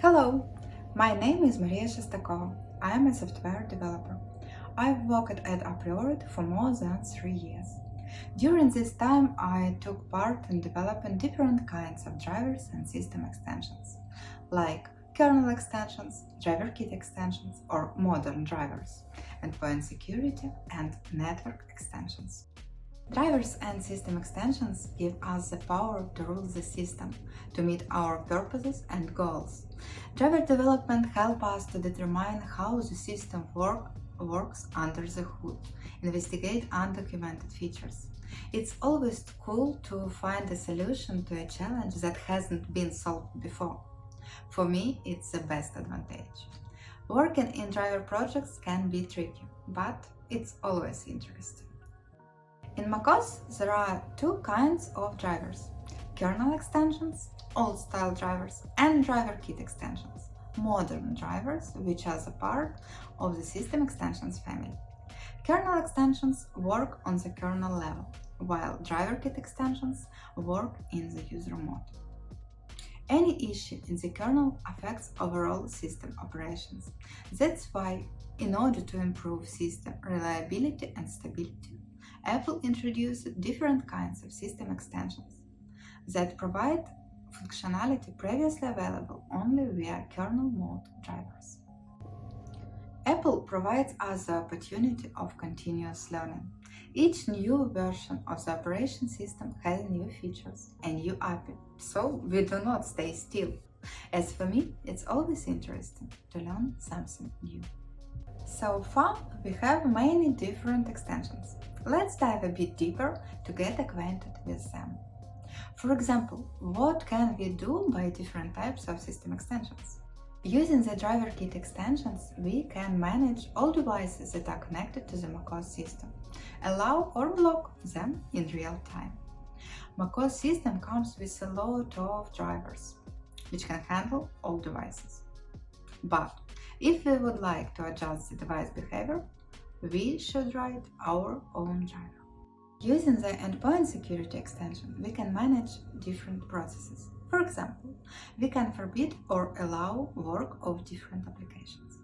Hello, my name is Maria Shestakova. I am a software developer. I've worked at Apriorit for more than 3 years. During this time, I took part in developing different kinds of drivers and system extensions, like kernel extensions, driver kit extensions, or modern drivers, endpoint security, and network extensions. Drivers and system extensions give us the power to rule the system, to meet our purposes and goals. Driver development helps us to determine how the system works under the hood, investigate undocumented features. It's always cool to find a solution to a challenge that hasn't been solved before. For me, it's the best advantage. Working in driver projects can be tricky, but it's always interesting. In macOS, there are two kinds of drivers: kernel extensions, old-style drivers, and driver kit extensions, modern drivers, which are a part of the system extensions family. Kernel extensions work on the kernel level, while driver kit extensions work in the user mode. Any issue in the kernel affects overall system operations. That's why, in order to improve system reliability and stability, Apple introduced different kinds of system extensions that provide functionality previously available only via kernel mode drivers. Apple provides us the opportunity of continuous learning. Each new version of the operation system has new features and new API, so we do not stay still. As for me, it's always interesting to learn something new. So far, we have many different extensions. Let's dive a bit deeper to get acquainted with them. For example, what can we do by different types of system extensions? Using the driver kit extensions, we can manage all devices that are connected to the macOS system, allow or block them in real time. macOS system comes with a lot of drivers, which can handle all devices. But if we would like to adjust the device behavior, we should write our own driver. Using the endpoint security extension, we can manage different processes. For example, we can forbid or allow work of different applications.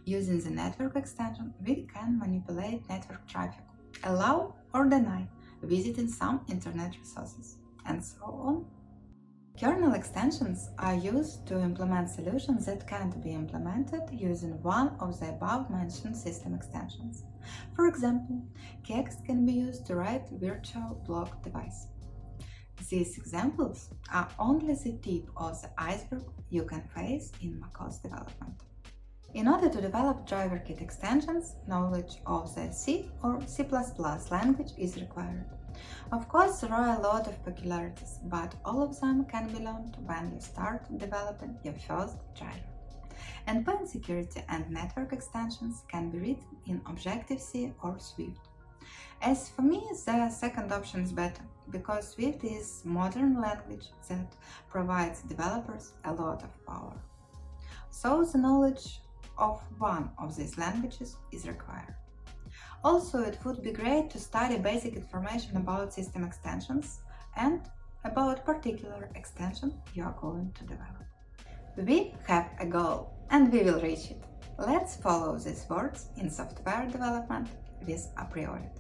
Using the network extension, we can manipulate network traffic, allow or deny visiting some internet resources, and so on. Kernel extensions are used to implement solutions that can't be implemented using one of the above-mentioned system extensions. For example, Kext can be used to write virtual block device. These examples are only the tip of the iceberg you can face in macOS development. In order to develop driver kit extensions, knowledge of the C or C++ language is required. Of course, there are a lot of peculiarities, but all of them can be learned when you start developing your first driver. Endpoint security and network extensions can be written in Objective-C or Swift. As for me, the second option is better, because Swift is a modern language that provides developers a lot of power. So the knowledge of one of these languages is required. Also, it would be great to study basic information about system extensions and about particular extension you are going to develop. We have a goal and we will reach it. Let's follow these words in software development with Apriorit.